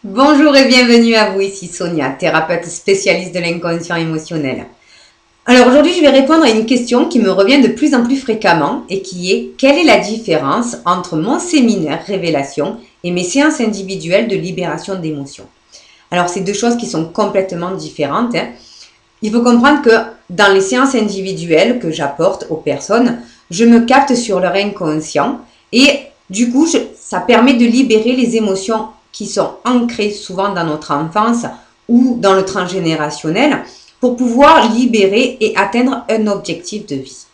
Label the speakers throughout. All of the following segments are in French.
Speaker 1: Bonjour et bienvenue à vous, ici Sonia, thérapeute spécialiste de l'inconscient émotionnel. Alors aujourd'hui, je vais répondre à une question qui me revient de plus en plus fréquemment et qui est: quelle est la différence entre mon séminaire Révélation et mes séances individuelles de libération d'émotions? Alors c'est deux choses qui sont complètement différentes. Il faut comprendre que dans les séances individuelles que j'apporte aux personnes, je me capte sur leur inconscient et du coup, ça permet de libérer les émotions qui sont ancrées souvent dans notre enfance ou dans le transgénérationnel pour pouvoir libérer et atteindre un objectif de vie.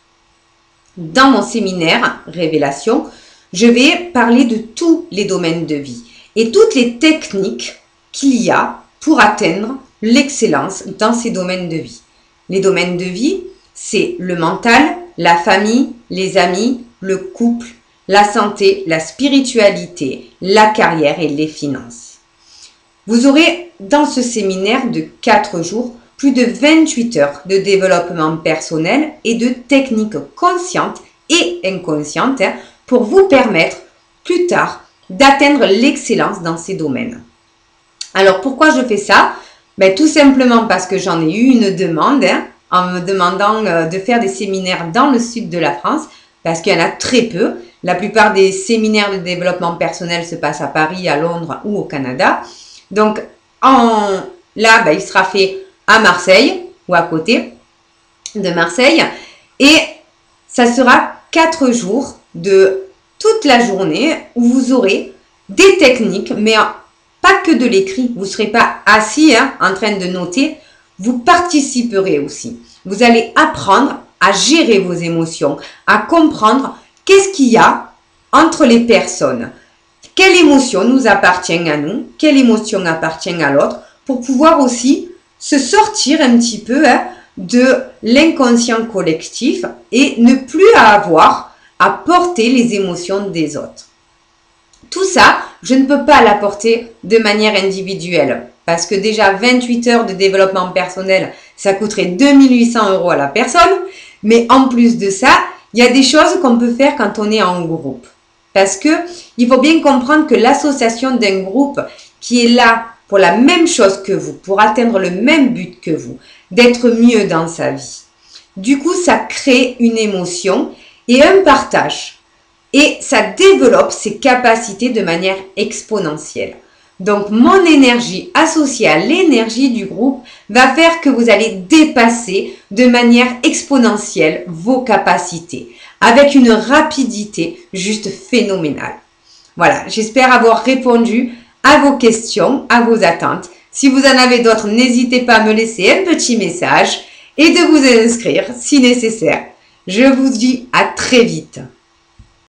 Speaker 1: Dans mon séminaire Révélation, je vais parler de tous les domaines de vie et toutes les techniques qu'il y a pour atteindre l'excellence dans ces domaines de vie. Les domaines de vie, c'est le mental, la famille, les amis, le couple, la santé, la spiritualité, la carrière et les finances. Vous aurez dans ce séminaire de 4 jours plus de 28 heures de développement personnel et de techniques conscientes et inconscientes pour vous permettre plus tard d'atteindre l'excellence dans ces domaines. Alors pourquoi je fais ça? Tout simplement parce que j'en ai eu une demande en me demandant de faire des séminaires dans le sud de la France, parce qu'il y en a très peu. La plupart des séminaires de développement personnel se passent à Paris, à Londres ou au Canada. Donc là, il sera fait à Marseille ou à côté de Marseille. Et ça sera 4 jours de toute la journée où vous aurez des techniques, mais pas que de l'écrit. Vous ne serez pas assis en train de noter. Vous participerez aussi. Vous allez apprendre à gérer vos émotions, à comprendre qu'est-ce qu'il y a entre les personnes. Quelle émotion nous appartient à nous, quelle émotion appartient à l'autre, pour pouvoir aussi se sortir un petit peu de l'inconscient collectif et ne plus avoir à porter les émotions des autres. Tout ça, je ne peux pas l'apporter de manière individuelle parce que déjà 28 heures de développement personnel, ça coûterait 2800 € à la personne. Mais en plus de ça, il y a des choses qu'on peut faire quand on est en groupe. Parce que il faut bien comprendre que l'association d'un groupe qui est là pour la même chose que vous, pour atteindre le même but que vous, d'être mieux dans sa vie. Du coup, ça crée une émotion et un partage. Et ça développe ses capacités de manière exponentielle. Donc, mon énergie associée à l'énergie du groupe va faire que vous allez dépasser de manière exponentielle vos capacités avec une rapidité juste phénoménale. Voilà, j'espère avoir répondu à vos questions, à vos attentes. Si vous en avez d'autres, n'hésitez pas à me laisser un petit message et de vous inscrire si nécessaire. Je vous dis à très vite.